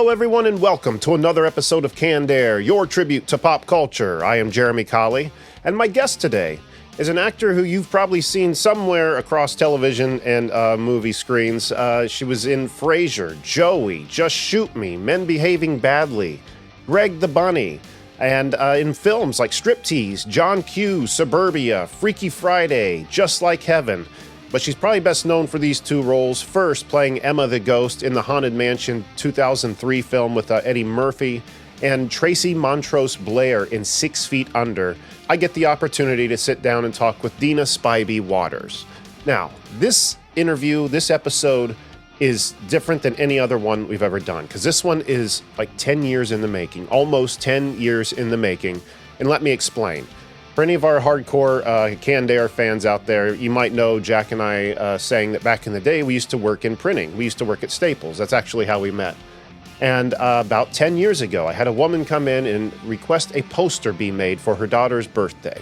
Hello, everyone, and welcome to another episode of Canned Air, your tribute to pop culture. I am Jeremy Colley, and my guest today is an actor who you've probably seen somewhere across television and movie screens. She was in Frasier, Joey, Just Shoot Me, Men Behaving Badly, Greg the Bunny, and in films like Striptease, John Q, Suburbia, Freaky Friday, Just Like Heaven. But she's probably best known for these two roles. First, playing Emma the Ghost in the Haunted Mansion 2003 film with Eddie Murphy, and Tracy Montrose Blair in 6 Feet Under. I get the opportunity to sit down and talk with Dina Spybey-Waters. Now, this interview, this episode, is different than any other one we've ever done, because this one is like 10 years in the making, almost 10 years in the making. And let me explain. For any of our hardcore Canned Air fans out there, you might know Jack and I saying that back in the day we used to work in printing. We used to work at Staples. That's actually how we met. And about 10 years ago, I had a woman come in and request a poster be made for her daughter's birthday.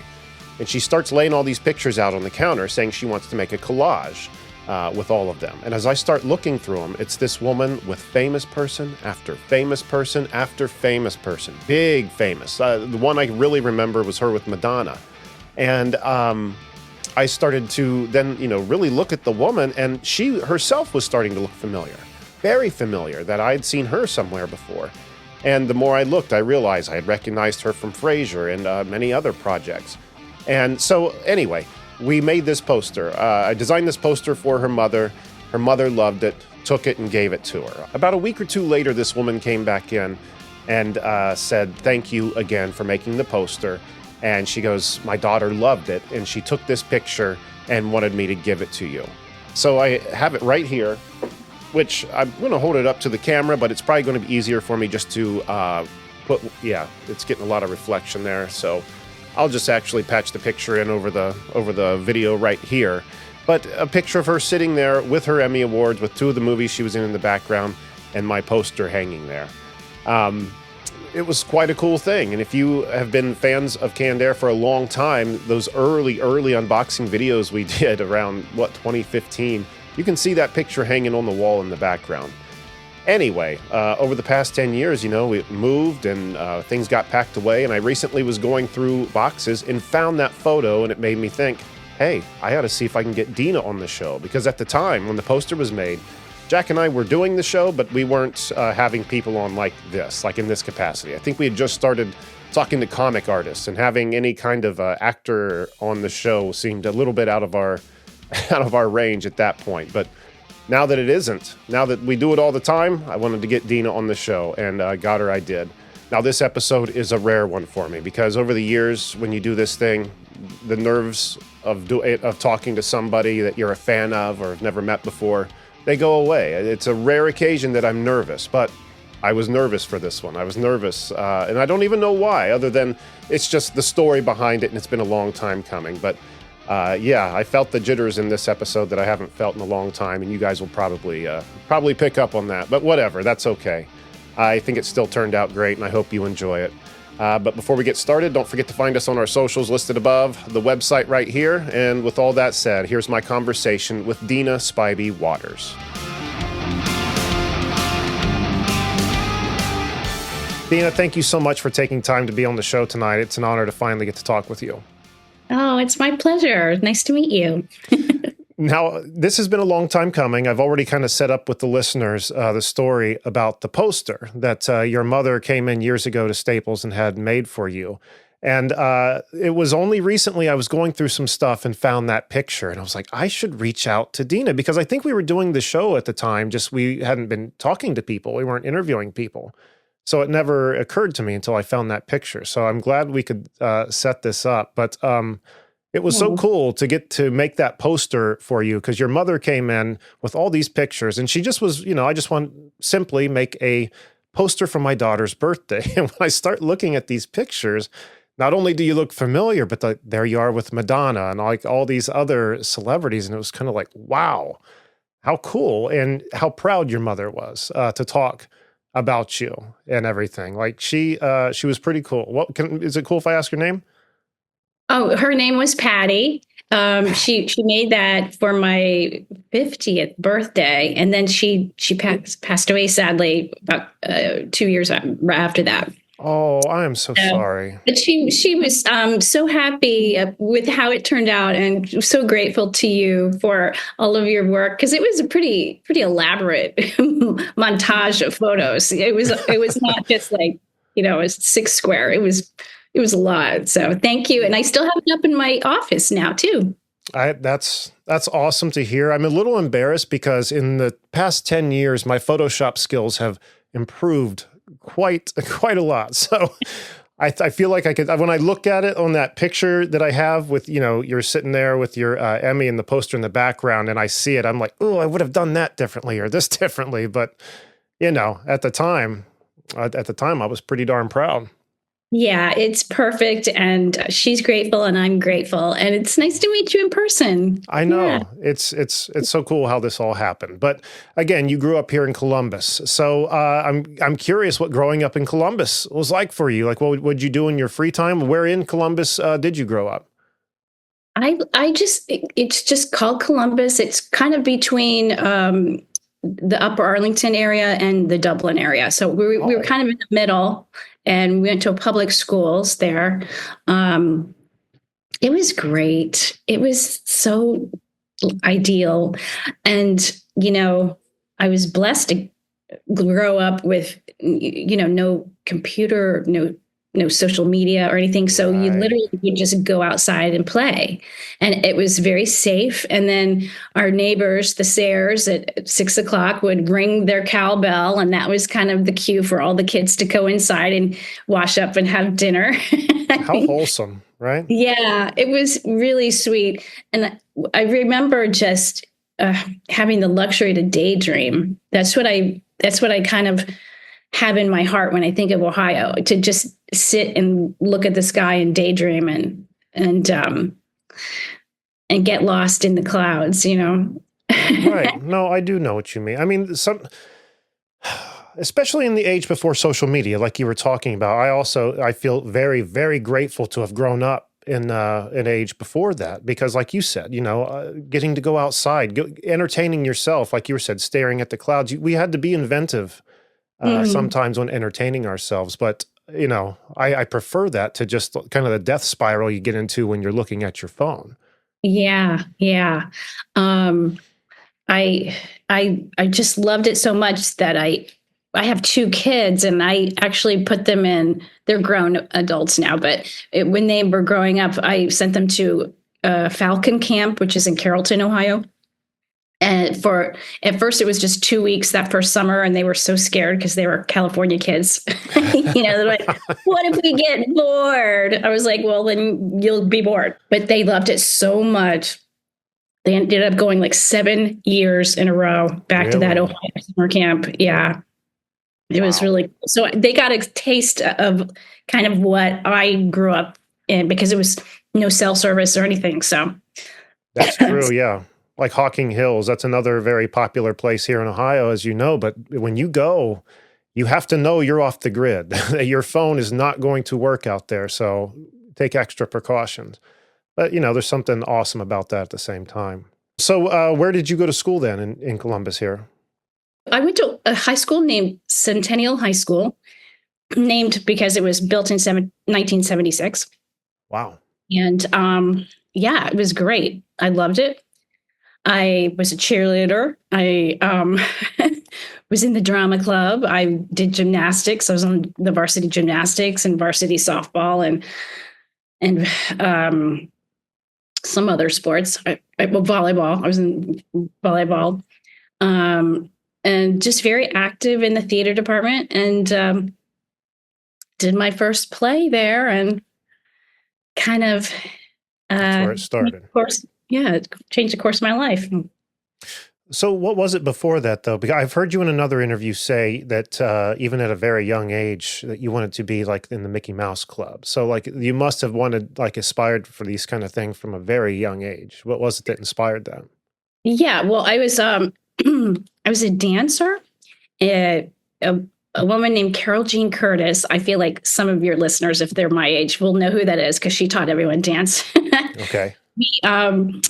And she starts laying all these pictures out on the counter saying she wants to make a collage with all of them. And as I start looking through them, it's this woman with famous person after famous person after famous person. Big famous. The one I really remember was her with Madonna. And I started to then, really look at the woman, and she herself was starting to look familiar. Very familiar, that I had seen her somewhere before. And the more I looked, I realized I had recognized her from Frasier and many other projects. And so, anyway, we made this poster. I designed this poster for her mother. Her mother loved it, took it, and gave it to her. About a week or two later, this woman came back in and said, "Thank you again for making the poster." And she goes, "My daughter loved it, and she took this picture and wanted me to give it to you." So I have it right here, which I'm going to hold it up to the camera, but it's probably going to be easier for me just to it's getting a lot of reflection there, so I'll just actually patch the picture in over the video right here. But a picture of her sitting there with her Emmy Awards, with two of the movies she was in the background, and my poster hanging there. It was quite a cool thing. And if you have been fans of Canned Air for a long time, those early unboxing videos we did around, 2015, you can see that picture hanging on the wall in the background. Anyway, over the past 10 years, we moved and things got packed away, and I recently was going through boxes and found that photo, and it made me think, hey, I ought to see if I can get Dina on the show, because at the time when the poster was made, Jack and I were doing the show, but we weren't having people on like this, like in this capacity. I think we had just started talking to comic artists, and having any kind of actor on the show seemed a little bit out of our range at that point. But now that it isn't, now that we do it all the time, I wanted to get Dina on the show, and got her I did. Now, this episode is a rare one for me, because over the years, when you do this thing, the nerves of talking to somebody that you're a fan of or have never met before, they go away. It's a rare occasion that I'm nervous, but I was nervous for this one. I was nervous, and I don't even know why, other than it's just the story behind it, and it's been a long time coming. But I felt the jitters in this episode that I haven't felt in a long time, and you guys will probably pick up on that. But whatever, that's okay. I think it still turned out great, and I hope you enjoy it. But before we get started, don't forget to find us on our socials listed above, the website right here. And with all that said, here's my conversation with Dina Spybey-Waters. Dina, thank you so much for taking time to be on the show tonight. It's an honor to finally get to talk with you. Oh, it's my pleasure. Nice to meet you. Now, this has been a long time coming. I've already kind of set up with the listeners the story about the poster that your mother came in years ago to Staples and had made for you. And it was only recently I was going through some stuff and found that picture. And I was like, I should reach out to Dina, because I think we were doing the show at the time, just we hadn't been talking to people. We weren't interviewing people. So it never occurred to me until I found that picture. So I'm glad we could set this up. But it was so cool to get to make that poster for you, because your mother came in with all these pictures, and she just was, I just want simply make a poster for my daughter's birthday. And when I start looking at these pictures, not only do you look familiar, but there you are with Madonna and like all these other celebrities. And it was kind of like, wow, how cool, and how proud your mother was to talk about you and everything. Like she was pretty cool. Is it cool if I ask her name? Oh, her name was Patty. She made that for my 50th birthday, and then she passed away sadly about 2 years after that. Oh, I am so So, sorry. but she was so happy with how it turned out, and so grateful to you for all of your work, because it was a pretty elaborate montage of photos. It was not just like a six square. It was a lot. So thank you, and I still have it up in my office now too. That's awesome to hear. I'm a little embarrassed because in the past 10 years, my Photoshop skills have improved quite a lot. So I feel like I could, when I look at it on that picture that I have with, you're sitting there with your Emmy and the poster in the background, and I see it, I'm like, oh, I would have done that differently or this differently. But, at the time, I was pretty darn proud. Yeah, it's perfect, and she's grateful, and I'm grateful, and it's nice to meet you in person. I Yeah. know it's so cool how this all happened. But again, you grew up here in Columbus, so I'm curious what growing up in Columbus was like for you. Like, what would you do in your free time? Where in Columbus did you grow up? It's just called Columbus. It's kind of between the Upper Arlington area and the Dublin area. So we were Oh, kind of in the middle, and we went to public schools there. Um, it was great. It was so ideal. And, I was blessed to grow up with, no computer, no social media or anything. So you right. literally would just go outside and play. And it was very safe. And then our neighbors, the Sayers, at 6 o'clock would ring their cowbell. And that was kind of the cue for all the kids to go inside and wash up and have dinner. I How mean, wholesome, right? yeah, it was really sweet. And I remember just having the luxury to daydream. That's what I kind of have in my heart when I think of Ohio, to just sit and look at the sky and daydream and get lost in the clouds. Right. No, I do know what you mean. I mean, especially in the age before social media, like you were talking about. I feel very, very grateful to have grown up in an age before that, because like you said, getting to go outside, entertaining yourself, like you said, staring at the clouds. We had to be inventive Mhm. sometimes when entertaining ourselves. But, I prefer that to just kind of the death spiral you get into when you're looking at your phone. Yeah, yeah. Um, I just loved it so much that I have two kids, and I actually put them in. They're grown adults now, but when they were growing up, I sent them to Falcon Camp, which is in Carrollton, Ohio. And for at first, it was just 2 weeks that first summer, and they were so scared because they were California kids. They're like, "What if we get bored?" I was like, "Well, then you'll be bored." But they loved it so much. They ended up going like 7 years in a row back to that Really? Ohio summer camp. Yeah, it was Wow. really cool. So they got a taste of kind of what I grew up in, because it was no cell service or anything. So That's true, yeah. Like Hocking Hills, that's another very popular place here in Ohio, as you know, but when you go, you have to know you're off the grid. Your phone is not going to work out there, so take extra precautions. But, there's something awesome about that at the same time. So, where did you go to school then in Columbus here? I went to a high school named Centennial High School, named because it was built in 1976. Wow. And yeah, it was great. I loved it. I was a cheerleader. I was in the drama club. I did gymnastics. I was on the varsity gymnastics and varsity softball and some other sports. Well, volleyball. I was in volleyball, and just very active in the theater department. And did my first play there, and kind of That's where it changed started. the course. Yeah, it changed the course of my life. So what was it before that, though? Because I've heard you in another interview say that even at a very young age that you wanted to be like in the Mickey Mouse Club. So like you must have wanted, like, aspired for these kind of things from a very young age. What was it that inspired that? Yeah, well, I was I was a dancer. A, a, a woman named Carol Jean Curtis. I feel like some of your listeners, if they're my age, will know who that is, because she taught everyone dance. Okay. I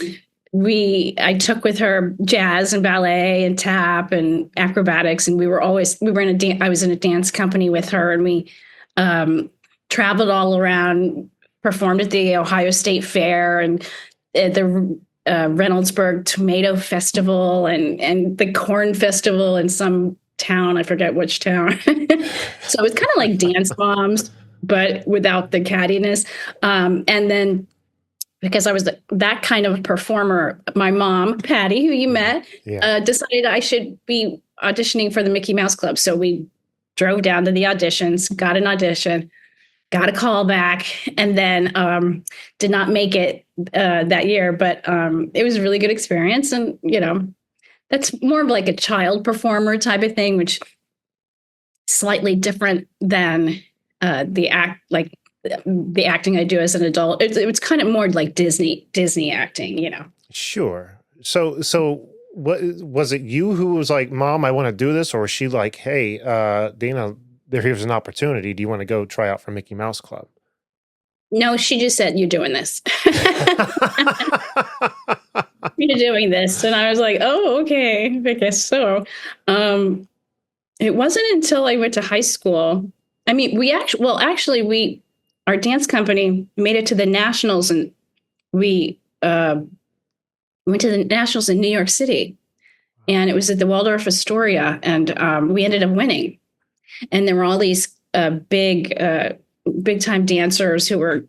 took with her jazz and ballet and tap and acrobatics, and we were I was in a dance company with her, and we traveled all around, performed at the Ohio State Fair and at the Reynoldsburg Tomato Festival and the Corn Festival in some town. I forget which town. So it was kind of like Dance Moms, but without the cattiness. And then because I was that kind of performer, my mom, Patty, who you met, decided I should be auditioning for the Mickey Mouse Club. So we drove down to the auditions, got an audition, got a call back, and then did not make it that year. But it was a really good experience. And, that's more of like a child performer type of thing, which is slightly different than the acting I do as an adult. It's kind of more like Disney acting, Sure. So what was it you who was like, Mom, I want to do this? Or was she like, hey, Dina, here's an opportunity. Do you want to go try out for Mickey Mouse Club? No, she just said, you're doing this. You're doing this. And I was like, oh, okay, I guess so. It wasn't until I went to high school. I mean, our dance company made it to the nationals, and we went to the nationals in New York City, and it was at the Waldorf Astoria, and we ended up winning. And there were all these big time dancers who were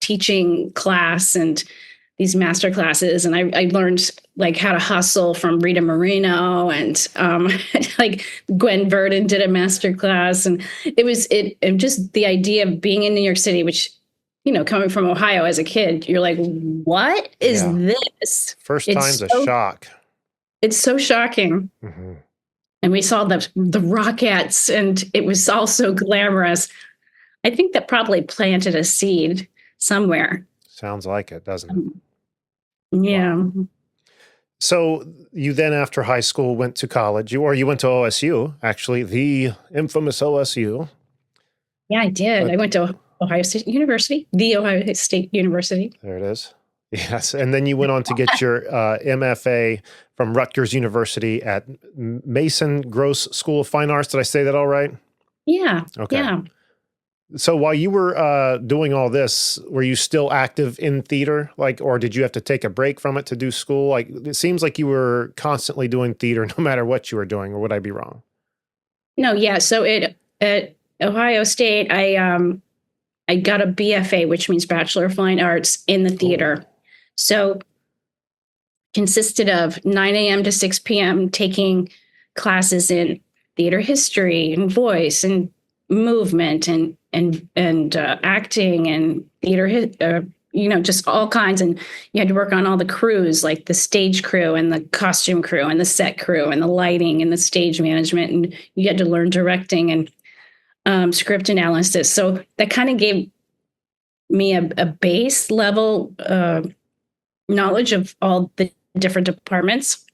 teaching class and these master classes. And I learned like how to hustle from Rita Moreno, and like Gwen Verdon did a master class. And and just the idea of being in New York City, which, coming from Ohio as a kid, you're like, what is this? First time's a shock. It's so shocking. Mm-hmm. And we saw the Rockettes, and it was all so glamorous. I think that probably planted a seed somewhere. Sounds like it, doesn't it? Yeah. Wow. So you then, after high school, went to college, you went to OSU, actually, the infamous OSU. Yeah, I did. I went to Ohio State University, the Ohio State University. There it is. Yes. And then you went on to get your MFA from Rutgers University at Mason Gross School of Fine Arts. Did I say that all right? Yeah. Okay. Yeah. So while you were doing all this, were you still active in theater? Or did you have to take a break from it to do school? It seems like you were constantly doing theater no matter what you were doing, or would I be wrong? No, yeah. So at Ohio State, I got a BFA, which means Bachelor of Fine Arts, in the theater. Cool. So consisted of 9 a.m. to 6 p.m. taking classes in theater history and voice and movement and acting and theater, just all kinds. And you had to work on all the crews, like the stage crew and the costume crew and the set crew and the lighting and the stage management. And you had to learn directing and script analysis. So that kind of gave me a base level knowledge of all the different departments.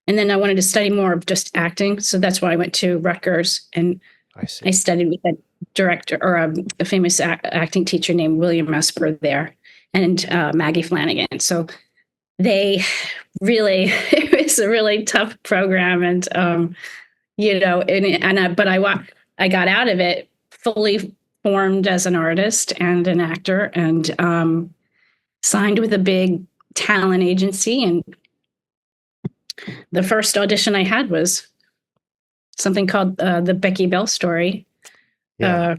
And then I wanted to study more of just acting. So that's why I went to Rutgers, and I studied with a director, or a famous acting teacher named William Esper there, and Maggie Flanagan. So they really, it was a really tough program. And, but I got out of it fully formed as an artist and an actor, and signed with a big talent agency. And the first audition I had was something called the Becky Bell Story. Yeah.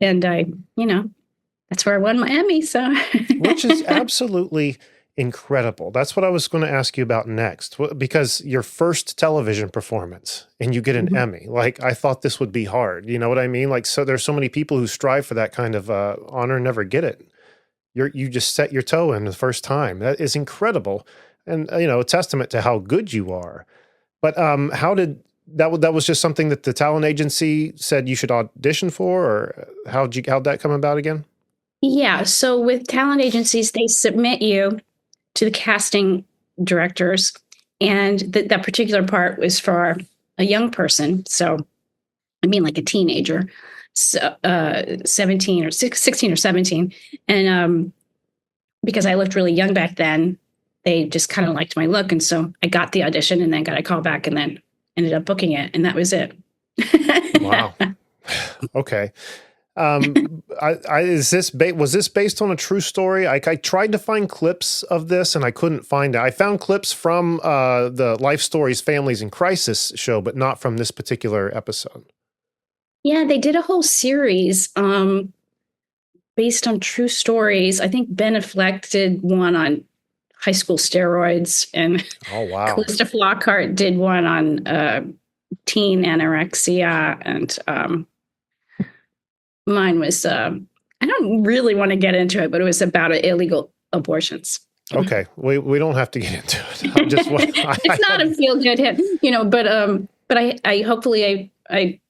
And that's where I won my Emmy. So, which is absolutely incredible. That's what I was going to ask you about next, because your first television performance and you get an Emmy. I thought this would be hard. You know what I mean? So there's so many people who strive for that kind of honor and never get it. You just set your toe in the first time. That is incredible. And, a testament to how good you are. But how did that was just something that the talent agency said you should audition for, or how'd that come about again? Yeah. So with talent agencies, they submit you to the casting directors, and that particular part was for a young person. So, I mean, like a teenager, so 16 or 17. And because I looked really young back then, they just kind of liked my look. And so I got the audition and then got a call back and then ended up booking it. And that was it. Wow. Okay. Was this based on a true story? I tried to find clips of this and I couldn't find it. I found clips from the Life Stories Families in Crisis show, but not from this particular episode. Yeah, they did a whole series based on true stories. I think Ben Affleck did one on high school steroids, and oh wow, Calista Flockhart did one on teen anorexia, and mine was I don't really want to get into it, but it was about illegal abortions. Okay, we don't have to get into it. I just want, it's not a feel good hit, but I hopefully I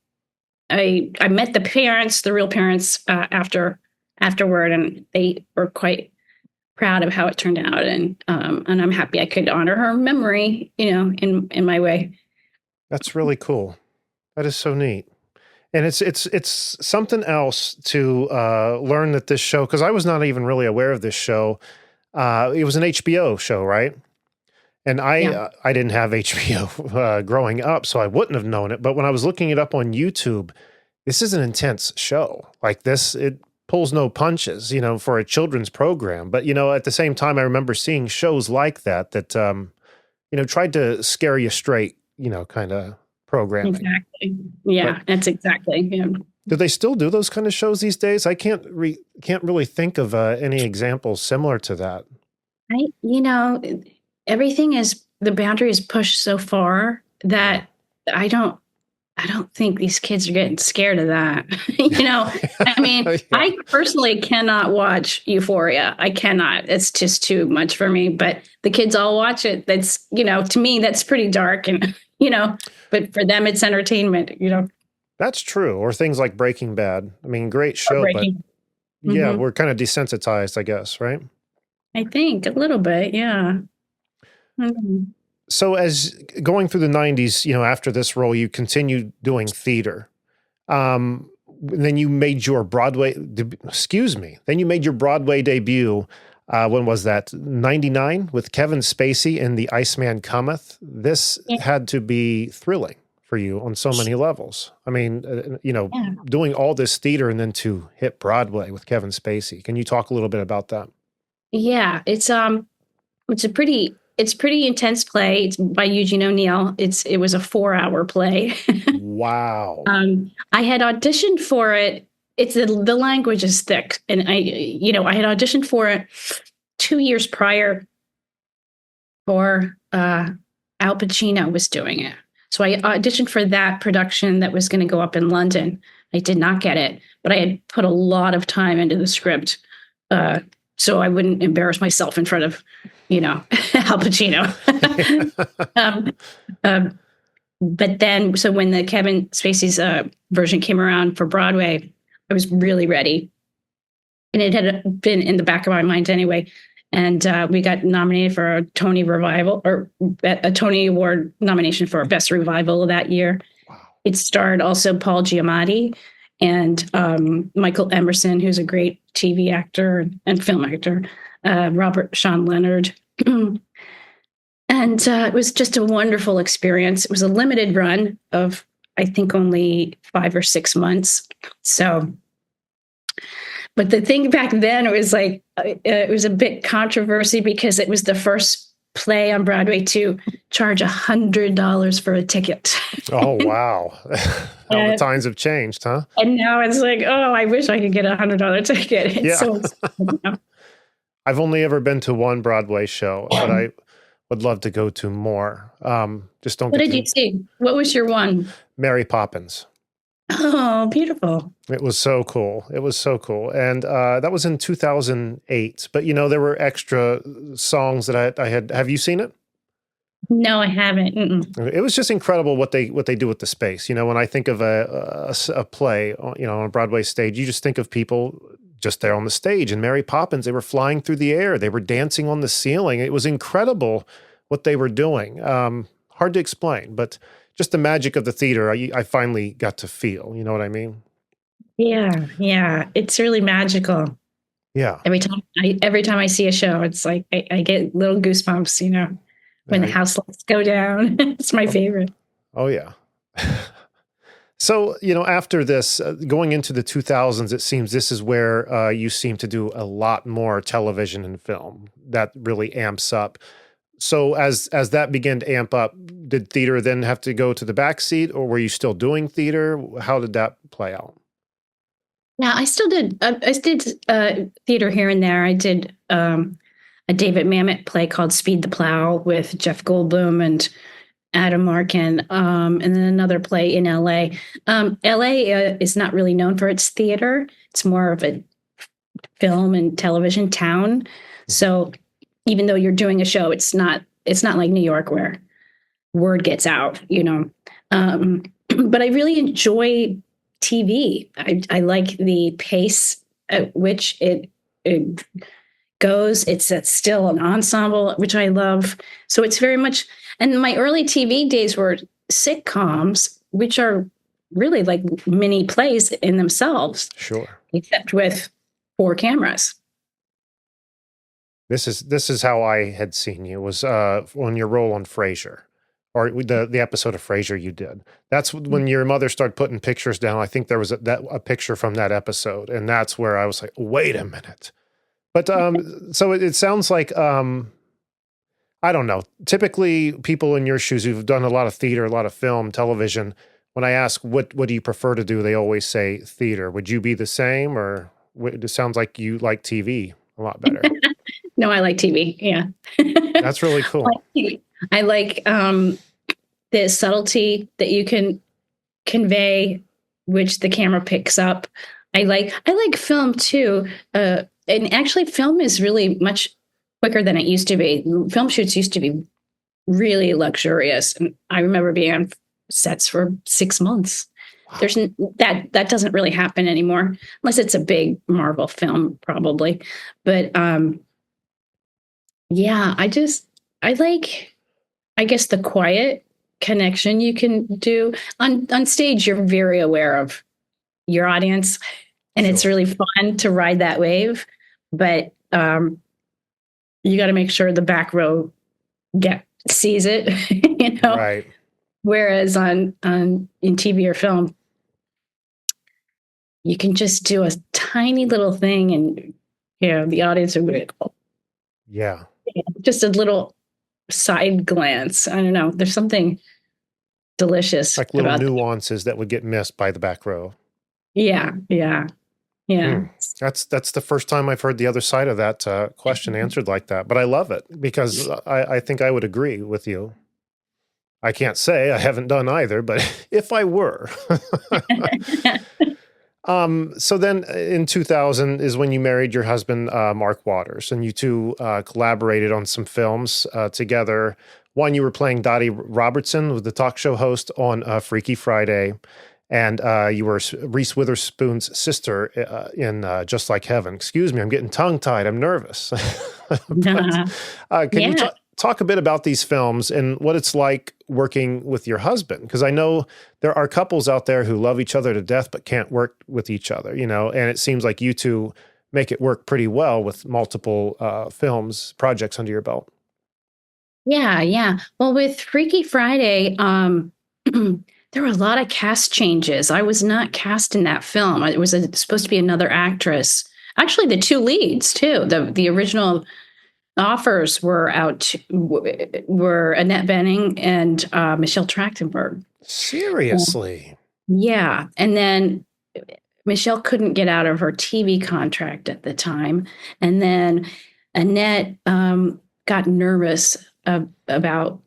met the parents, the real parents, afterward, and they were quite proud of how it turned out, and I'm happy I could honor her memory, in my way. That's really cool. That is so neat. And it's something else to learn that this show, because I was not even really aware of this show. It was an HBO show, right? And I didn't have HBO growing up, so I wouldn't have known it. But when I was looking it up on YouTube, this is an intense show. Like this, it pulls no punches, for a children's program. But, at the same time, I remember seeing shows like that tried to scare you straight, kind of programming. Exactly. Yeah, that's exactly. Yeah. Do they still do those kind of shows these days? I can't really think of any examples similar to that. Everything the boundary is pushed so far that I don't think these kids are getting scared of that. I mean, yeah. I personally cannot watch Euphoria. I cannot. It's just too much for me, but the kids all watch it. That's, to me, that's pretty dark and, but for them, it's entertainment, That's true. Or things like Breaking Bad. I mean, great show, but yeah, we're kind of desensitized, I guess, right? I think a little bit. Yeah. Mm-hmm. So as going through the 90s, after this role, you continued doing theater. Then you made your Broadway, then you made your Broadway debut. When was that? 99 with Kevin Spacey in the Iceman Cometh. This had to be thrilling for you on so many levels. I mean, doing all this theater and then to hit Broadway with Kevin Spacey. Can you talk a little bit about that? Yeah, it's a pretty intense play. It's by Eugene O'Neill. It was a 4-hour play. Wow. I had auditioned for it. The language is thick, and I had auditioned for it 2 years prior for Al Pacino was doing it. So I auditioned for that production that was going to go up in London. I did not get it, but I had put a lot of time into the script, so I wouldn't embarrass myself in front of Al Pacino. But then, so when the Kevin Spacey's version came around for Broadway, I was really ready. And it had been in the back of my mind anyway. And we got nominated for a Tony Revival, or a Tony Award nomination for Best Revival that year. Wow. It starred also Paul Giamatti and Michael Emerson, who's a great TV actor and film actor, Robert Sean Leonard. And it was just a wonderful experience. It was a limited run of, I think, only 5 or 6 months. So, but the thing back then, it was like, it was a bit controversy because it was the first play on Broadway to charge $100 for a ticket. Oh, wow. Well, the times have changed, huh? And now it's like, oh, I wish I could get a $100 ticket. It's so I've only ever been to one Broadway show, but I would love to go to more. Just don't. What did you see? What was your one? Mary Poppins. Oh, beautiful. It was so cool. It was so cool. And that was in 2008. But, there were extra songs that I had. Have you seen it? No, I haven't. It was just incredible what they do with the space. When I think of a play, on a Broadway stage, you just think of people just there on the stage. And Mary Poppins, they were flying through the air. They were dancing on the ceiling. It was incredible what they were doing. Hard to explain, but just the magic of the theater, I finally got to feel. You know what I mean? Yeah. It's really magical. Yeah. Every time I see a show, it's like I get little goosebumps, when the Right. house lights go down. It's my favorite. Oh, yeah. So, after this, going into the 2000s, it seems this is where you seem to do a lot more television and film that really amps up. So as that began to amp up, did theater then have to go to the back seat, or were you still doing theater? How did that play out? Yeah, I still did. I did theater here and there. I did a David Mamet play called Speed the Plow with Jeff Goldblum and Adam Arkin, and then another play in LA. LA is not really known for its theater. It's more of a film and television town. So even though you're doing a show, it's not like New York where word gets out, but I really enjoy TV. I like the pace at which it goes. It's still an ensemble, which I love. So it's very much, and my early TV days were sitcoms, which are really like mini plays in themselves, Sure. except with 4 cameras. This is how I had seen you, was on your role on Frasier, or the episode of Frasier you did. That's when your mother started putting pictures down. I think there was a picture from that episode, and that's where I was like, wait a minute. But so it sounds like I don't know. Typically, people in your shoes who've done a lot of theater, a lot of film, television, when I ask what do you prefer to do, they always say theater. Would you be the same, or it sounds like you like TV a lot better? No, I like TV. Yeah. That's really cool. I like the subtlety that you can convey, which the camera picks up. I like film too. And actually film is really much quicker than it used to be. Film shoots used to be really luxurious. And I remember being on sets for 6 months. Wow. There's that doesn't really happen anymore, unless it's a big Marvel film, probably. But yeah, I like, I guess, the quiet connection you can do on stage. You're very aware of your audience, and it's Sure. really fun to ride that wave. But you got to make sure the back row sees it, Right. Whereas in TV or film, you can just do a tiny little thing, and the audience are going, Yeah. just a little side glance. I don't know. There's something delicious Like little about that. nuances that would get missed by the back row. Yeah. That's the first time I've heard the other side of that question answered like that. But I love it, because I think I would agree with you. I can't say I haven't done either, but if I were. So then in 2000 is when you married your husband, Mark Waters, and you two collaborated on some films together. One, you were playing Dottie Robertson, was the talk show host on Freaky Friday, and you were Reese Witherspoon's sister in Just Like Heaven. Excuse me, I'm getting tongue-tied. I'm nervous. Can you talk a bit about these films and what it's like working with your husband? Because I know there are couples out there who love each other to death but can't work with each other, and it seems like you two make it work pretty well with multiple projects under your belt. Yeah. Well, with Freaky Friday, there were a lot of cast changes. I was not cast in that film. It was supposed to be another actress. Actually, the 2 leads too. The original offers were were Annette Bening and Michelle Trachtenberg. Seriously? Yeah. And then Michelle couldn't get out of her TV contract at the time. And then Annette got nervous about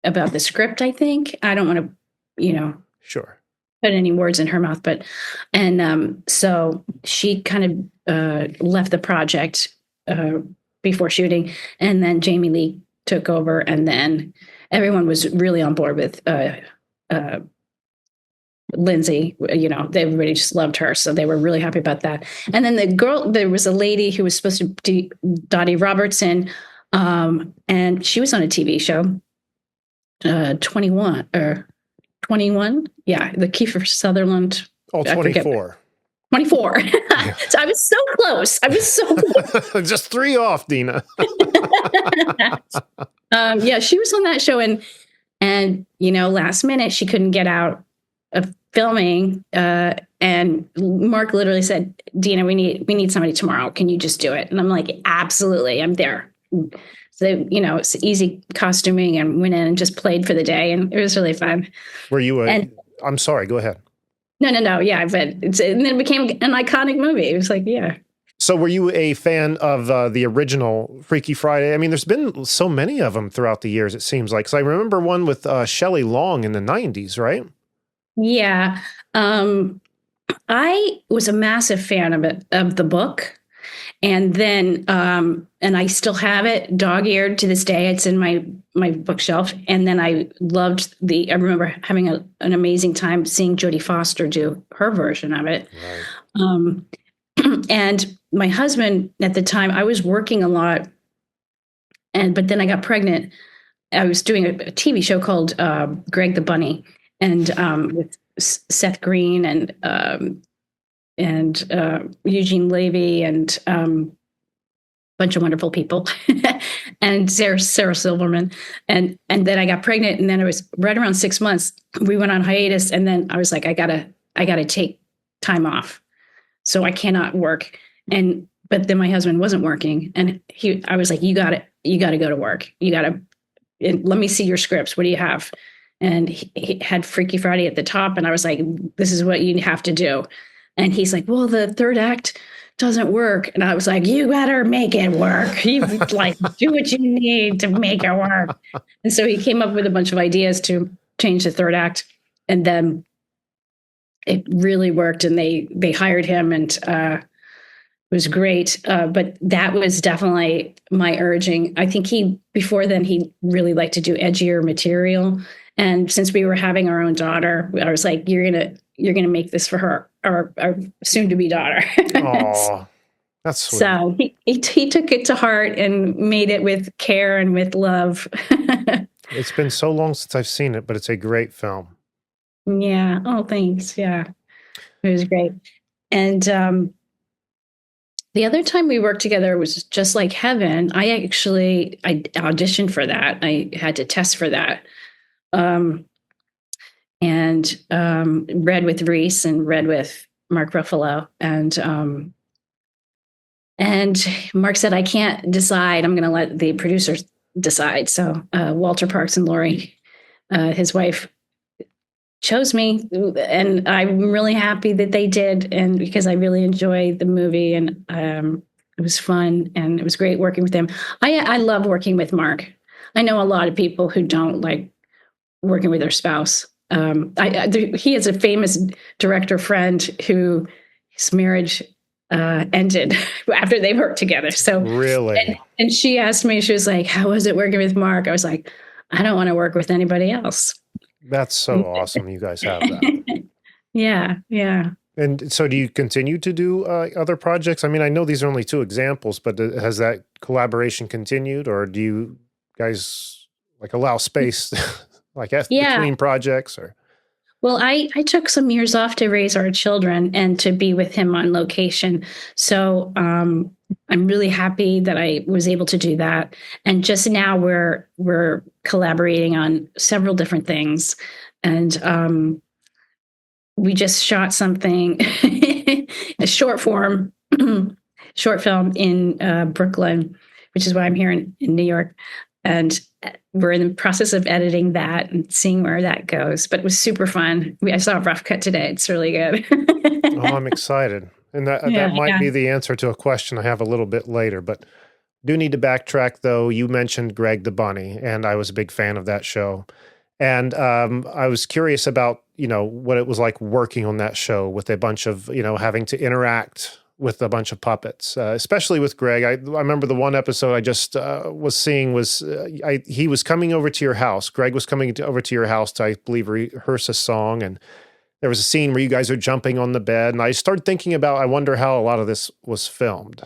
the script, I think. I don't want to, Sure. put any words in her mouth, but, and so she kind of left the project before shooting, and then Jamie Lee took over, and then everyone was really on board with Lindsay. Everybody just loved her, so they were really happy about that. And then there was a lady who was supposed to be Dottie Robertson, and she was on a TV show, 21, yeah, the Kiefer Sutherland. Oh, 24. 24. So I was so close. I was so close. Just 3 off, Dina. Yeah, she was on that show, and last minute she couldn't get out of filming, and Mark literally said, "Dina, we need somebody tomorrow. Can you just do it?" And I'm like, "Absolutely, I'm there." So it's easy costuming, and went in and just played for the day, and it was really fun. Were you I'm sorry, go ahead. No. Yeah, but and then it became an iconic movie. It was like, yeah. So were you a fan of the original Freaky Friday? I mean, there's been so many of them throughout the years, it seems like. 'Cause I remember one with Shelley Long in the 90s, right? Yeah. I was a massive fan of the book. And then, and I still have it dog-eared to this day. It's in my bookshelf. And then I remember having an amazing time seeing Jodie Foster do her version of it. Right. And my husband at the time, I was working a lot, but then I got pregnant. I was doing a TV show called Greg the Bunny, and with Seth Green and Eugene Levy and a bunch of wonderful people, and Sarah Silverman, and then I got pregnant, and then it was right around 6 months. We went on hiatus, and then I was like, I gotta take time off, so I cannot work. But then my husband wasn't working, and I was like, you gotta go to work. Let me see your scripts. What do you have? And he had Freaky Friday at the top, and I was like, this is what you have to do. And he's like, well, the third act doesn't work. And I was like, you better make it work. You like do what you need to make it work. And so he came up with a bunch of ideas to change the third act. And then it really worked, and they hired him, and it was great. But that was definitely my urging. I think before then, he really liked to do edgier material. And since we were having our own daughter, I was like, you're gonna make this for her, our soon-to-be daughter. Oh, that's sweet. So he took it to heart and made it with care and with love. It's been so long since I've seen it, but it's a great film. Yeah. Oh, thanks. Yeah, it was great. And the other time we worked together was Just Like Heaven. I auditioned for that. I had to test for that. And read with Reese and read with Mark Ruffalo. And Mark said, I can't decide. I'm going to let the producers decide. So Walter Parks and Lori, his wife, chose me. And I'm really happy that they did. And because I really enjoyed the movie, and it was fun, and it was great working with him. I love working with Mark. I know a lot of people who don't like working with their spouse. He has a famous director friend who his marriage ended after they worked together. So really, and she asked me, she was like, "How was it working with Mark?" I was like, "I don't want to work with anybody else." That's so awesome. You guys have that. Yeah. And so, do you continue to do other projects? I mean, I know these are only 2 examples, but has that collaboration continued, or do you guys like allow space? Like between projects, or? Well, I took some years off to raise our children and to be with him on location. So I'm really happy that I was able to do that. And just now we're collaborating on several different things. And we just shot something, a short film in Brooklyn, which is why I'm here in New York. And we're in the process of editing that and seeing where that goes. But it was super fun. I saw a rough cut today. It's really good. Oh, I'm excited. And that might be the answer to a question I have a little bit later. But do need to backtrack, though. You mentioned Greg the Bunny, and I was a big fan of that show. And I was curious about, what it was like working on that show with a bunch of, having to interact with a bunch of puppets, especially with Greg. I remember the one episode I just was seeing was he was coming over to your house. Greg was coming over to your house to, I believe, rehearse a song. And there was a scene where you guys are jumping on the bed. And I started thinking about, I wonder how a lot of this was filmed.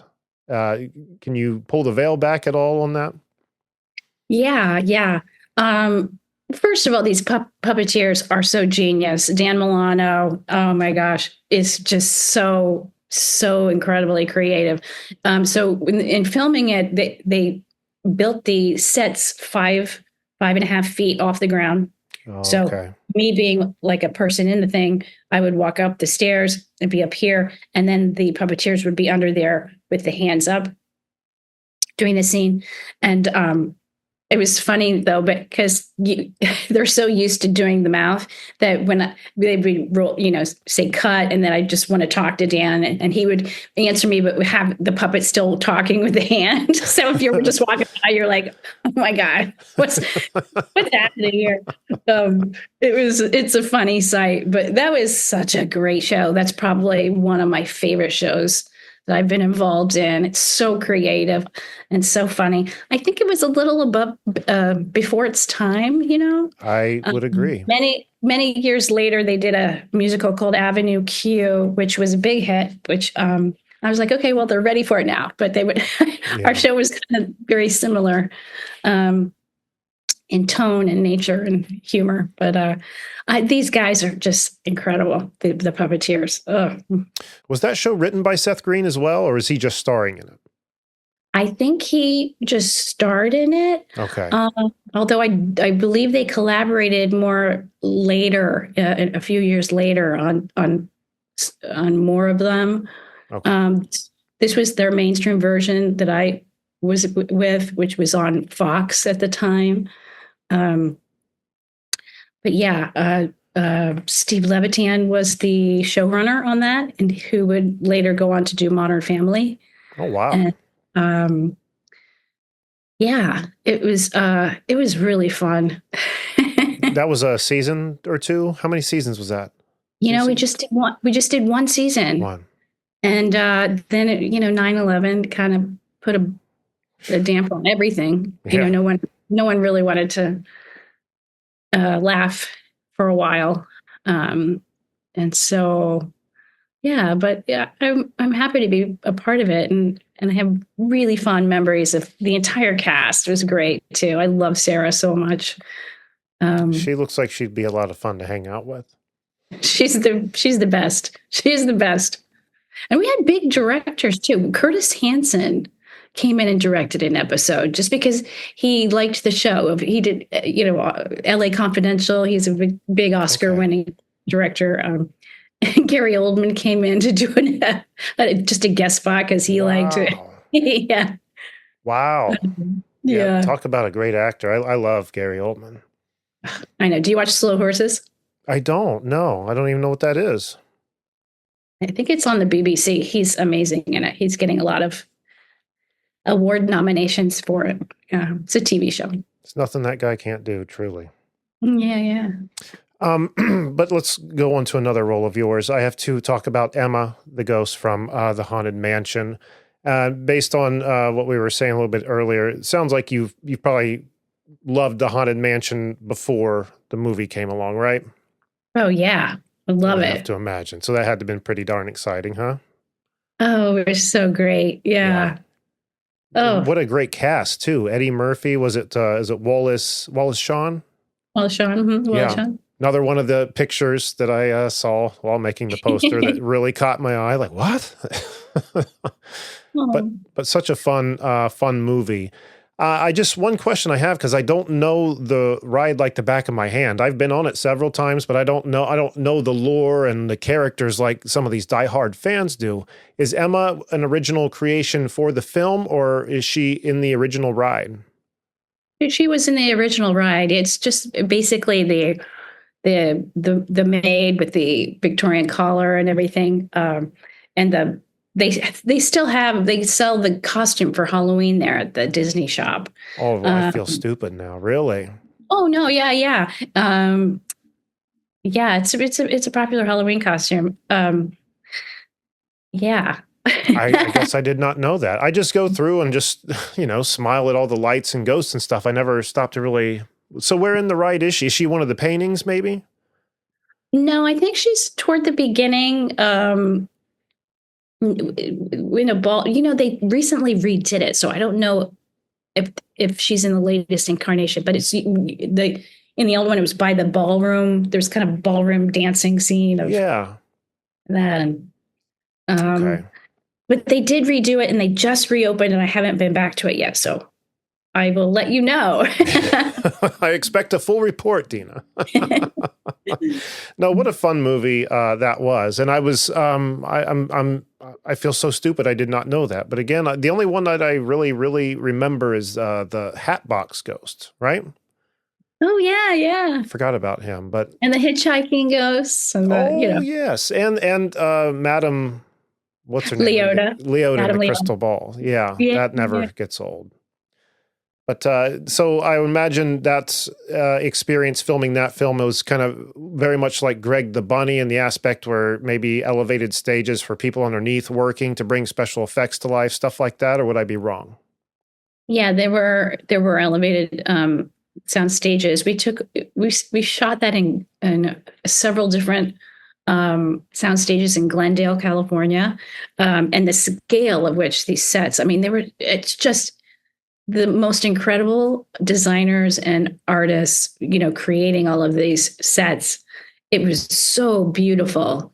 Can you pull the veil back at all on that? Yeah. First of all, these puppeteers are so genius. Dan Milano, oh my gosh, is just so incredibly creative. So in filming it, they built the sets 5.5 feet off the ground. Oh, So okay. me being like a person in the thing, I would walk up the stairs and be up here, and then the puppeteers would be under there with the hands up doing the scene. And it was funny though, because they're so used to doing the mouth that when they would roll, say cut, and then I just want to talk to Dan, and he would answer me, but would have the puppet still talking with the hand. So if you were just walking by, you're like, "Oh my god, what's happening here?" It's a funny sight, but that was such a great show. That's probably one of my favorite shows that I've been involved in. It's so creative and so funny. I think it was a little above before its time, I would agree. Many years later, they did a musical called Avenue Q, which was a big hit, which I was like, okay, well, they're ready for it now. But our show was kind of very similar in tone and nature and humor. But these guys are just incredible, the puppeteers. Ugh. Was that show written by Seth Green as well, or is he just starring in it? I think he just starred in it. Okay. Although I believe they collaborated more later, a few years later, on more of them. Okay. This was their mainstream version that I was with, which was on Fox at the time. But yeah, Steve Levitan was the showrunner on that, and who would later go on to do Modern Family. Oh, wow. And, yeah, it was really fun. That was a season or two. How many seasons was that? We just did one. We just did one season. One. And then 9/11 kind of put a damp on everything. Yeah. No one really wanted to laugh for a while, and so yeah. But yeah, I'm happy to be a part of it, and I have really fond memories of the entire cast. It was great too. I love Sarah so much. She looks like she'd be a lot of fun to hang out with. She's the best. She is the best. And we had big directors too. Curtis Hanson came in and directed an episode just because he liked the show. He did, L.A. Confidential. He's a big Oscar-winning director. And Gary Oldman came in to do just a guest spot because he liked it. Yeah. Wow. Yeah. Talk about a great actor. I love Gary Oldman. I know. Do you watch Slow Horses? I don't. No, I don't even know what that is. I think it's on the BBC. He's amazing in it. He's getting a lot of award nominations for it. It's a TV show. It's nothing that guy can't do, truly. Yeah. But let's go on to another role of yours. I have to talk about Emma, the ghost from The Haunted Mansion. Based on what we were saying a little bit earlier, it sounds like you've probably loved The Haunted Mansion before the movie came along, right? Oh, yeah. I love it. I have to imagine. So that had to have been pretty darn exciting, huh? Oh, it was so great. Yeah. Oh, what a great cast too. Eddie Murphy. Was it? Is it Wallace Shawn? Wallace Shawn. Mm-hmm. Wallace Shawn. Another one of the pictures that I saw while making the poster that really caught my eye. Like, what? But such a fun movie. One question I have, because I don't know the ride like the back of my hand. I've been on it several times, but I don't know the lore and the characters like some of these diehard fans do. Is Emma an original creation for the film, or is she in the original ride? She was in the original ride. It's just basically the maid with the Victorian collar and everything, and They sell the costume for Halloween there at the Disney shop. Oh, I feel stupid now. Really? Oh no, yeah. Yeah, it's a popular Halloween costume. Yeah. I guess I did not know that. I just go through and just, smile at all the lights and ghosts and stuff. I never stopped to really. So where in the ride is she? Is she one of the paintings, maybe? No, I think she's toward the beginning. In a ball, they recently redid it, so I don't know if she's in the latest incarnation, but it's in the old one, it was by the ballroom. There's kind of ballroom dancing scene of Yeah. that. And, Okay. but they did redo it and they just reopened and I haven't been back to it yet. So I will let you know. I expect a full report, Dina. No, what a fun movie that was, and I was I feel so stupid I did not know that. But again, the only one that I really remember is the Hatbox Ghost, right? Oh yeah, yeah. Forgot about him, but And the hitchhiking ghosts and the yes, and Madam, what's her name? Leota. Leota and Madam the Leota. Crystal Ball. Yeah, Yeah, that never yeah. gets old. But so I imagine that experience filming that film, it was kind of very much like Greg the Bunny in the aspect where maybe elevated stages for people underneath working to bring special effects to life, stuff like that, or would I be wrong? Yeah, there were elevated sound stages. We shot that in several different sound stages in Glendale, California, and the scale of which these sets. I mean, it's just the most incredible designers and artists, creating all of these sets. It was so beautiful.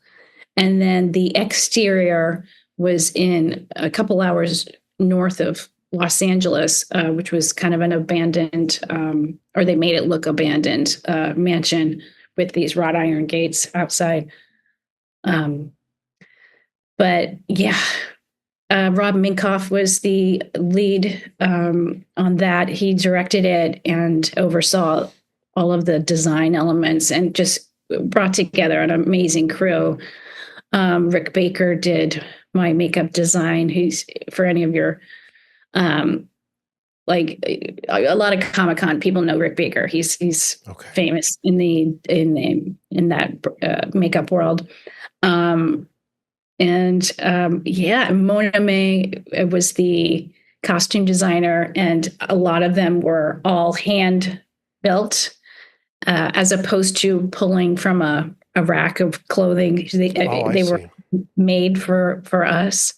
And then the exterior was in a couple hours north of Los Angeles, which was kind of an abandoned, or they made it look abandoned, mansion with these wrought iron gates outside. But yeah, Rob Minkoff was the lead on that. He directed it and oversaw all of the design elements and just brought together an amazing crew. Rick Baker did my makeup design. He's for any of your like a lot of Comic-Con people know Rick Baker. He's Okay. famous in that makeup world. Mona May was the costume designer, and a lot of them were all hand built, as opposed to pulling from a rack of clothing. They were made for us.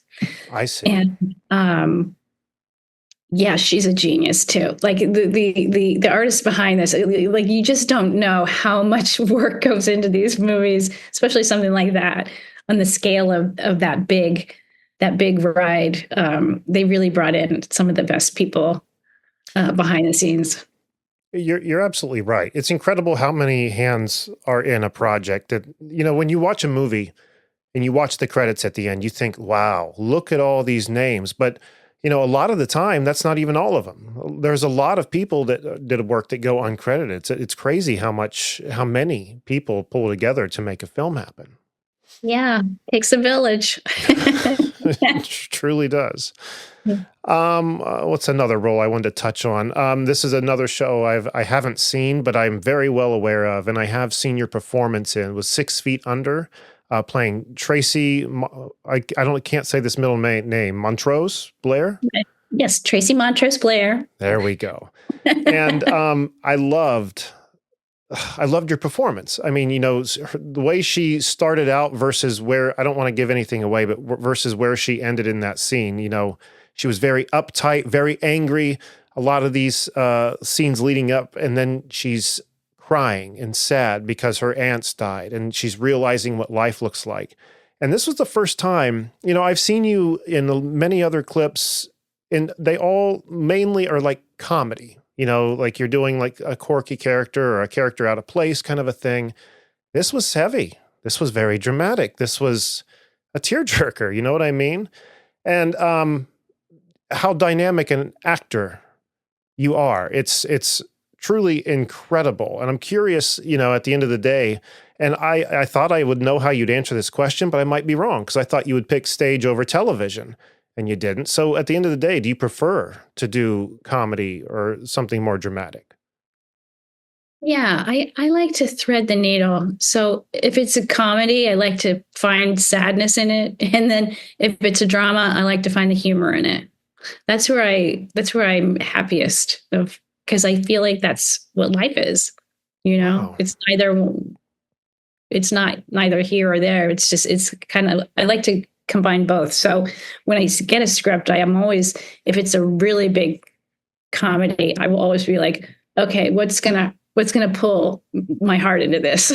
I see. And yeah, she's a genius too. Like the artist behind this, like you just don't know how much work goes into these movies, especially something like that on the scale of that big ride. They really brought in some of the best people behind the scenes. You're absolutely right. It's incredible how many hands are in a project that, when you watch a movie and you watch the credits at the end, you think, wow, look at all these names. But, a lot of the time, that's not even all of them. There's a lot of people that did work that go uncredited. It's crazy how many people pull together to make a film happen. Yeah, takes a village. It truly does. What's another role I wanted to touch on? This is another show I haven't seen, but I'm very well aware of, and I have seen your performance in. It was 6 Feet Under, playing Tracy. I can't say this middle name. Montrose Blair. Yes, Tracy Montrose Blair. There we go. And I loved your performance. I mean, the way she started out versus where, I don't want to give anything away, but versus where she ended in that scene. She was very uptight, very angry. A lot of these scenes leading up, and then she's crying and sad because her aunts died, and she's realizing what life looks like. And this was the first time, I've seen you in many other clips, and they all mainly are like comedy. Like you're doing like a quirky character or a character out of place kind of a thing. This was heavy. This was very dramatic. This was a tearjerker. You know what I mean? And how dynamic an actor you are. It's truly incredible. And I'm curious, at the end of the day, and I thought I would know how you'd answer this question, but I might be wrong because I thought you would pick stage over television. And you didn't. So at the end of the day, do you prefer to do comedy or something more dramatic? Yeah, I like to thread the needle. So if it's a comedy, I like to find sadness in it. And then if it's a drama, I like to find the humor in it. That's where I'm happiest of, because I feel like that's what life is. Wow. It's not neither here or there. It's kind of, I like to combine both. So when I get a script, I am always, if it's a really big comedy, I will always be like, okay, what's going to what's going to pull my heart into this.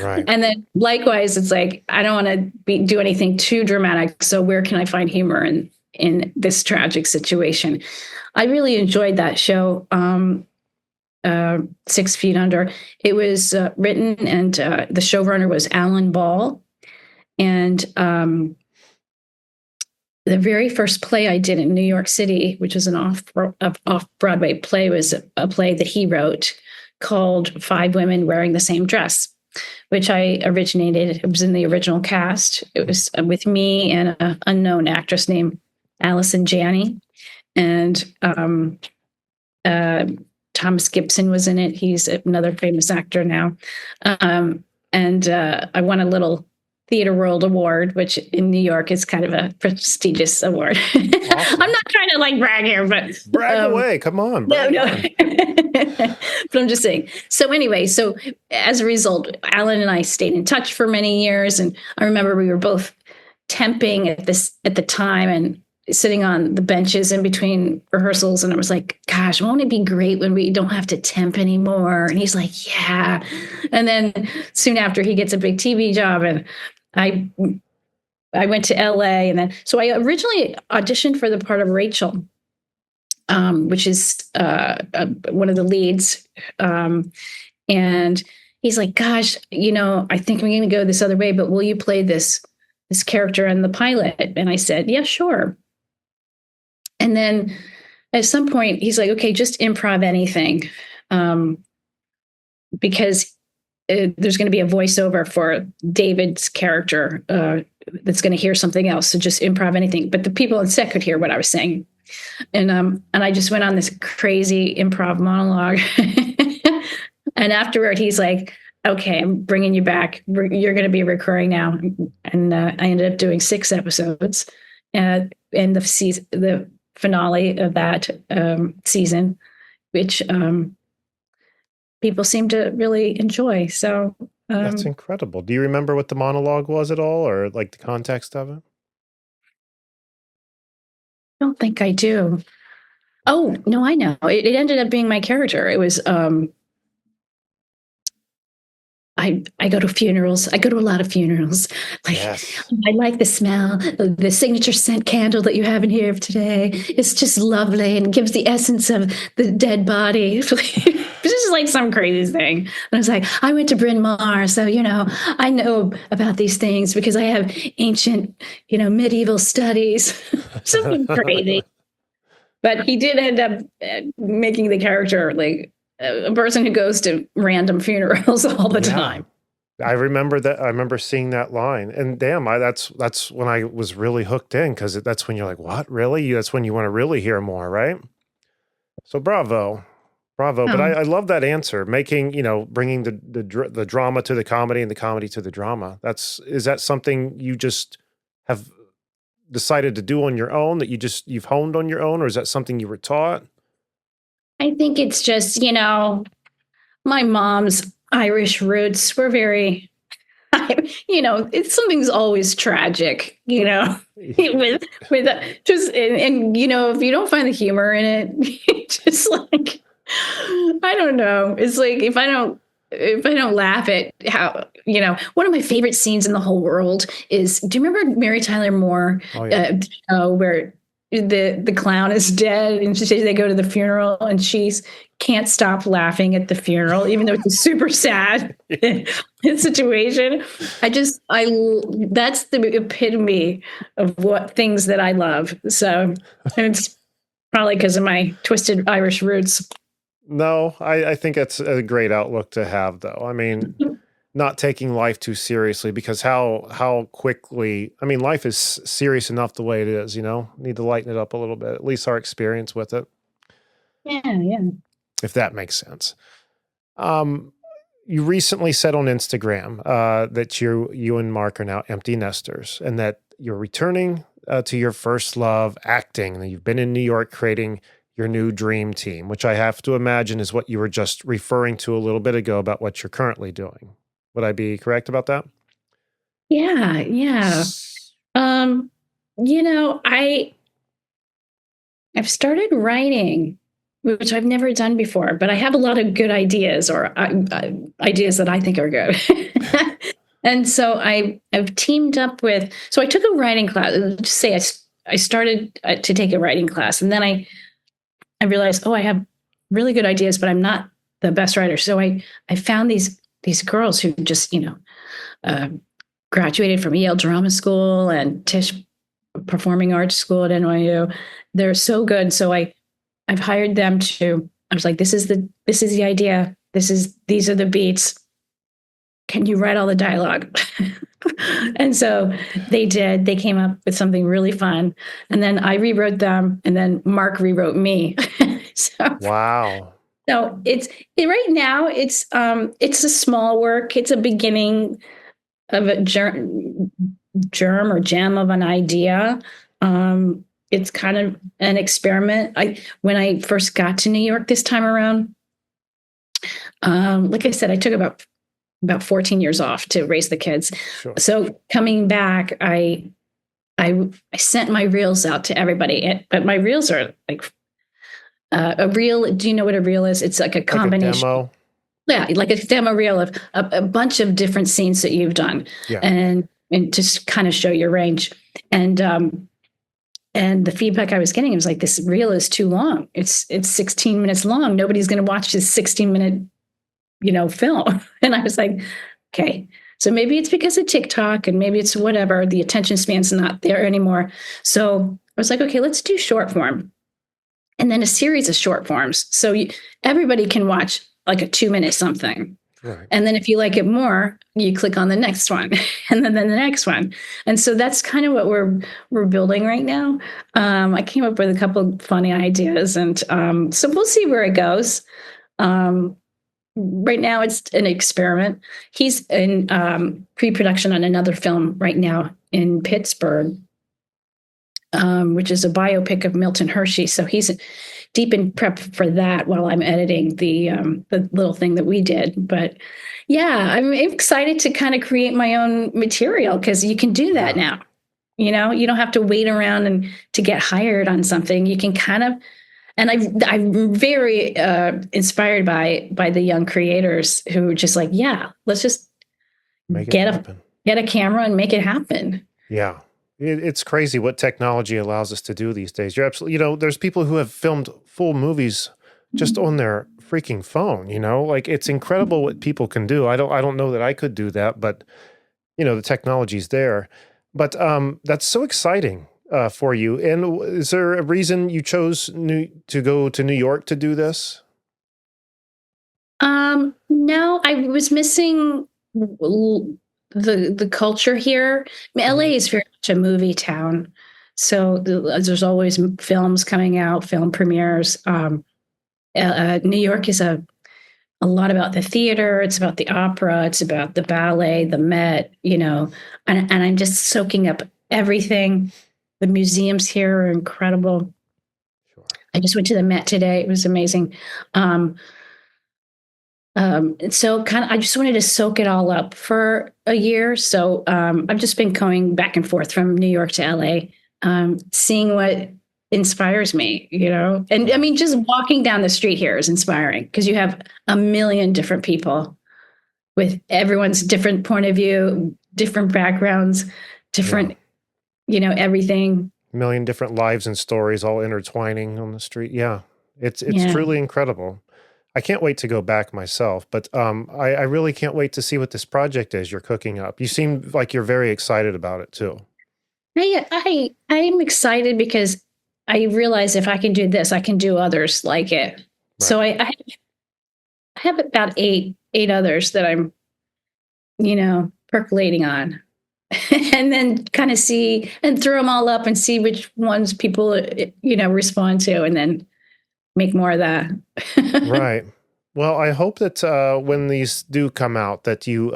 Right. And then likewise, it's like, I don't want to do anything too dramatic. So where can I find humor in this tragic situation? I really enjoyed that show. 6 Feet Under. It was written, and the showrunner was Alan Ball. And the very first play I did in New York City, which was an off-Broadway play, was a play that he wrote called Five Women Wearing the Same Dress, which I originated. It was in the original cast. It was with me and an unknown actress named Allison Janney. And Thomas Gibson was in it. He's another famous actor now. And I won a little Theater World Award, which in New York is kind of a prestigious award. Awesome. I'm not trying to like brag here, but brag away. Come on. No. But I'm just saying. So anyway, so as a result, Alan and I stayed in touch for many years. And I remember we were both temping at the time and sitting on the benches in between rehearsals. And I was like, gosh, won't it be great when we don't have to temp anymore? And he's like, yeah. And then soon after, he gets a big TV job, and I went to LA. And then, so I originally auditioned for the part of Rachel, which is one of the leads. And he's like, gosh, I think I'm going to go this other way, but will you play this character in the pilot? And I said, yeah, sure. And then at some point, he's like, okay, just improv anything, because there's going to be a voiceover for David's character that's going to hear something else. So just improv anything. But the people on set could hear what I was saying. And I just went on this crazy improv monologue. And afterward, he's like, okay, I'm bringing you back. You're going to be recurring now. And I ended up doing 6 episodes. And the finale of that season, which people seem to really enjoy. So that's incredible. Do you remember what the monologue was at all, or like the context of it? I don't think I do. Oh, no, I know. It ended up being my character. It was I go to funerals. I go to a lot of funerals. Like, yes. I like the smell of the signature scent candle that you have in here today. It's just lovely and gives the essence of the dead body. It's just like some crazy thing. And I was like, I went to Bryn Mawr, so, I know about these things because I have ancient, medieval studies. Something crazy. But he did end up making the character like a person who goes to random funerals all the time. I remember that. I remember seeing that line, and damn, that's when I was really hooked in, because that's when you're like, what, really? That's when you want to really hear more, right? So bravo. Oh. But I love that answer, bringing the drama to the comedy and the comedy to the drama. Is that something you just have decided to do on your own, that you've honed on your own, or is that something you were taught? I think it's just, my mom's Irish roots were very, something's always tragic, with just, and, if you don't find the humor in it, just like, I don't know. It's like, if I don't laugh at how, one of my favorite scenes in the whole world is, do you remember Mary Tyler Moore, where the clown is dead and they go to the funeral and she can't stop laughing at the funeral, even though it's a super sad situation. That's the epitome of what things that I love. So it's probably because of my twisted Irish roots. No, I think it's a great outlook to have, though. I mean, not taking life too seriously, because how quickly, life is serious enough the way it is, need to lighten it up a little bit, at least our experience with it. Yeah. If that makes sense. You recently said on Instagram that you and Mark are now empty nesters, and that you're returning to your first love, acting, and you've been in New York creating your new dream team, which I have to imagine is what you were just referring to a little bit ago about what you're currently doing. Would I be correct about that? Yeah. I've started writing which I've never done before, but I have a lot of good ideas or ideas that I think are good. And so I've teamed up with, so I took a writing class. Just say I started to take a writing class, and then I realized, oh, I have really good ideas, but I'm not the best writer. So I found these girls who just, graduated from Yale Drama School and Tisch Performing Arts School at NYU. They're so good. So I've hired them to, I was like, this is the idea. These are the beats. Can you write all the dialogue? And so they did. They came up with something really fun. And then I rewrote them, and then Mark rewrote me. So Wow. no, right now it's a small work. It's a beginning of a germ or gem of an idea. It's kind of an experiment. When I first got to New York this time around, like I said, I took about 14 years off to raise the kids. Sure. So coming back, I sent my reels out to everybody, but my reels are like a reel. Do you know what a reel is? It's like a combination. Like a demo? Yeah, like a demo reel of a bunch of different scenes that you've done, Yeah. and just kind of show your range. And the feedback I was getting, it was like, this reel is too long. It's 16 minutes long. Nobody's going to watch this 16-minute, film. And I was like, okay, so maybe it's because of TikTok, and maybe it's whatever. The attention span's not there anymore. So I was like, okay, let's do short form, and then a series of short forms, so everybody can watch like a 2-minute something. Right. And then if you like it more, you click on the next one, and then the next one. And so that's kind of what we're building right now. I came up with a couple of funny ideas, and so we'll see where it goes. Right now it's an experiment. He's in pre-production on another film right now in Pittsburgh, which is a biopic of Milton Hershey. So he's deep in prep for that while I'm editing the little thing that we did. But yeah, I'm excited to kind of create my own material, because you can do that now. You don't have to wait around and to get hired on something. You can kind of, and I'm very inspired by the young creators who are just like, yeah, let's just get a camera and make it happen. Yeah. It's crazy what technology allows us to do these days. You're absolutely, there's people who have filmed full movies just on their freaking phone, like it's incredible what people can do. I don't know that I could do that, but the technology's there. But that's so exciting for you. And is there a reason you chose to go to New York to do this? No, I was missing the culture here. I mean, LA is very much a movie town, so there's always films coming out, film premieres. New York is a lot about the theater. It's about the opera. It's about the ballet, the Met. And I'm just soaking up everything. The museums here are incredible. Sure. I just went to the Met today. It was amazing. So I just wanted to soak it all up for a year. So I've just been going back and forth from New York to LA, seeing what inspires me, and I mean, just walking down the street here is inspiring, because you have a million different people with everyone's different point of view, different backgrounds, different, everything. A million different lives and stories all intertwining on the street. Yeah. It's truly incredible. I can't wait to go back myself, but I really can't wait to see what this project is you're cooking up. You seem like you're very excited about it too. I'm excited because I realize if I can do this, I can do others like it. Right. So I have about eight others that I'm, percolating on, and then kind of see and throw them all up and see which ones people, respond to, and then make more of that. Right. Well, I hope that when these do come out, that you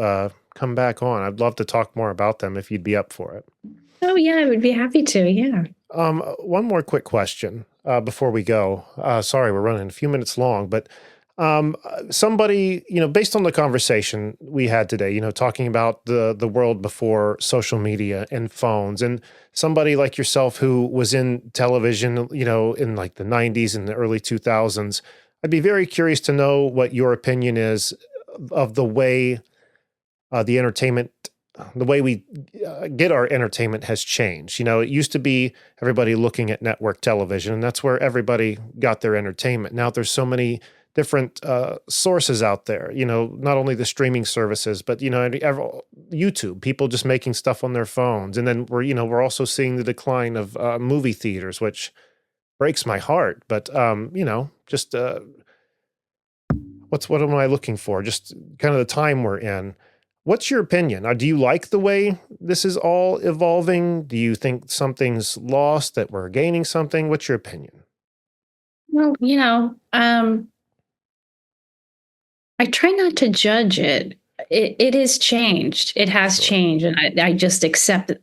come back on. I'd love to talk more about them if you'd be up for it. Oh, yeah, I would be happy to. Yeah. One more quick question before we go. Sorry, we're running a few minutes long, but Somebody, based on the conversation we had today, talking about the world before social media and phones, and somebody like yourself who was in television, in like the 90s and the early 2000s, I'd be very curious to know what your opinion is of the way the entertainment, the way we get our entertainment has changed. It used to be everybody looking at network television, and that's where everybody got their entertainment. Now there's so many different sources out there, not only the streaming services, but, YouTube, people just making stuff on their phones. And then we're also seeing the decline of movie theaters, which breaks my heart. But, just what am I looking for? Just kind of the time we're in. What's your opinion? Do you like the way this is all evolving? Do you think something's lost, that we're gaining something? What's your opinion? Well, I try not to judge it. It has changed. It has Sure. changed, and I just accept it.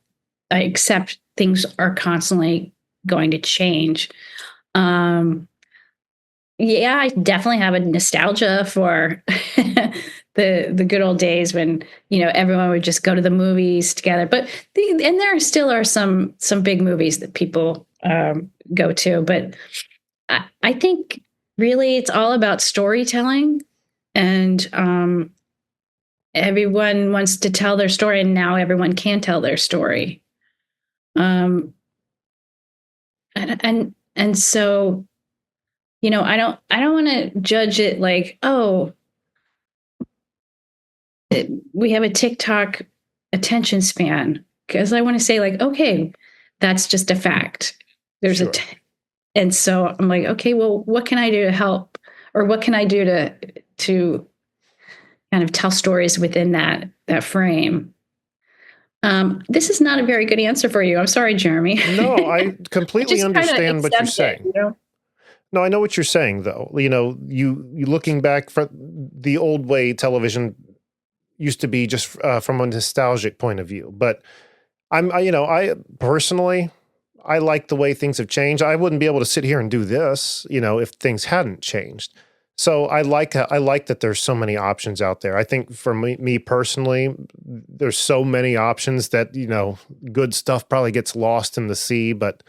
I accept things are constantly going to change. Yeah, I definitely have a nostalgia for the good old days when everyone would just go to the movies together. But and there still are some big movies that people go to. But I think really it's all about storytelling, and everyone wants to tell their story, and now everyone can tell their story. And so, I don't want to judge it like, oh, we have a TikTok attention span, because I want to say like, okay, that's just a fact. There's Sure. And so I'm like, okay, well, what can I do to help, or what can I do to kind of tell stories within that frame? This is not a very good answer for you. I'm sorry, Jeramy. No, I completely Just kinda understand what you're accept it, saying. No, I know what you're saying, though. You looking back from the old way television used to be, just from a nostalgic point of view. But I personally, I like the way things have changed. I wouldn't be able to sit here and do this, if things hadn't changed. So I like that there's so many options out there. I think for me personally, there's so many options that, good stuff probably gets lost in the sea. But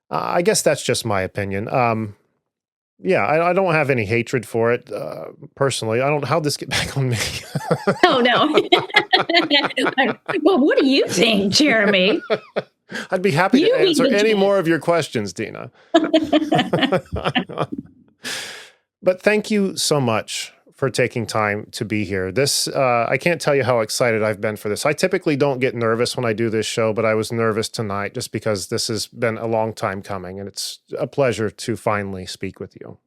I guess that's just my opinion. Yeah, I don't have any hatred for it personally. How'd this get back on me? Oh, no. Well, what do you think, Jeramy? I'd be happy You to answer need to any change. more of your questions, Dina. But thank you so much for taking time to be here. This, I can't tell you how excited I've been for this. I typically don't get nervous when I do this show, but I was nervous tonight just because this has been a long time coming, and it's a pleasure to finally speak with you.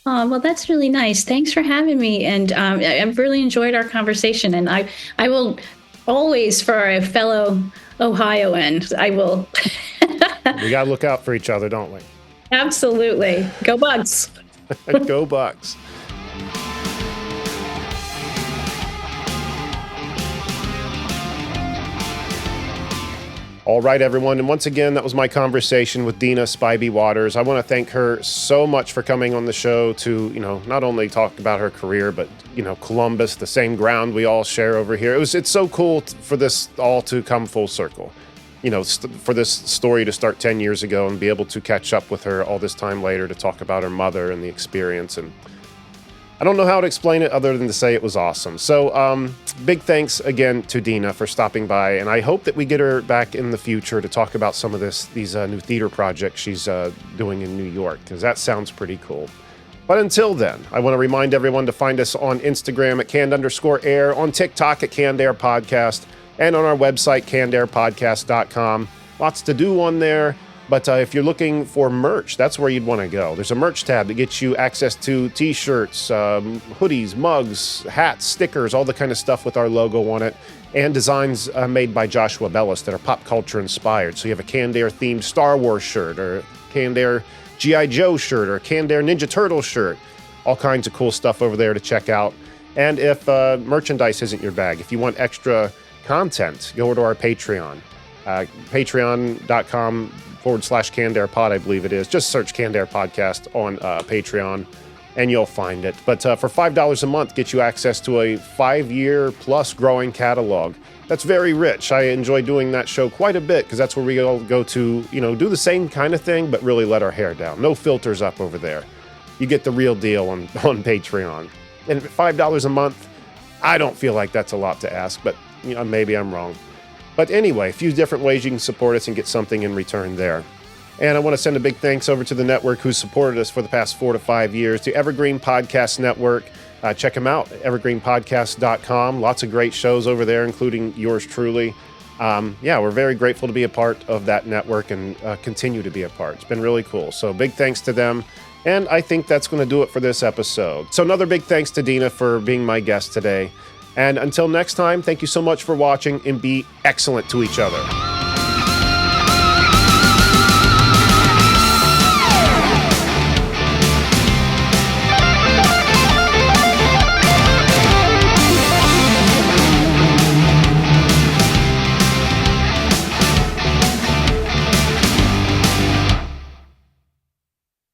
Oh, well, that's really nice. Thanks for having me. And I've really enjoyed our conversation. And I will always, for a fellow Ohioan, I will. We got to look out for each other, don't we? Absolutely. Go Bugs. Go Bucks. All right, everyone. And once again, that was my conversation with Dina Spybey-Waters. I want to thank her so much for coming on the show to, not only talk about her career, but, Columbus, the same ground we all share over here. It's so cool for this all to come full circle. For this story to start 10 years ago and be able to catch up with her all this time later to talk about her mother and the experience. And I don't know how to explain it other than to say it was awesome. So big thanks again to Dina for stopping by, and I hope that we get her back in the future to talk about some of these new theater projects she's doing in New York, because that sounds pretty cool. But until then, I want to remind everyone to find us on Instagram at canned_air, on TikTok at Canned Air Podcast, and on our website, cannedairpodcast.com. Lots to do on there. But if you're looking for merch, that's where you'd want to go. There's a merch tab that gets you access to t-shirts, hoodies, mugs, hats, stickers, all the kind of stuff with our logo on it, and designs made by Joshua Bellis that are pop culture inspired. So you have a Canned Air themed Star Wars shirt, or a Canned Air G.I. Joe shirt, or a Canned Air Ninja Turtle shirt. All kinds of cool stuff over there to check out. And if merchandise isn't your bag, if you want extra content, go over to our Patreon. Patreon.com/CannedAirPod, I believe it is. Just search Canned Air Podcast on Patreon. and you'll find it. But for $5 a month, get you access to a 5-year plus growing catalog. That's very rich. I enjoy doing that show quite a bit because that's where we all go to, do the same kind of thing, but really let our hair down. No filters up over there. You get the real deal on Patreon. And $5 a month, I don't feel like that's a lot to ask, but maybe I'm wrong. But anyway, a few different ways you can support us and get something in return there. And I want to send a big thanks over to the network who supported us for the past 4 to 5 years, the Evergreen Podcast Network. Check them out, evergreenpodcast.com. Lots of great shows over there, including yours truly. We're very grateful to be a part of that network and continue to be a part. It's been really cool. So big thanks to them. And I think that's going to do it for this episode. So another big thanks to Dina for being my guest today. And until next time, thank you so much for watching and be excellent to each other.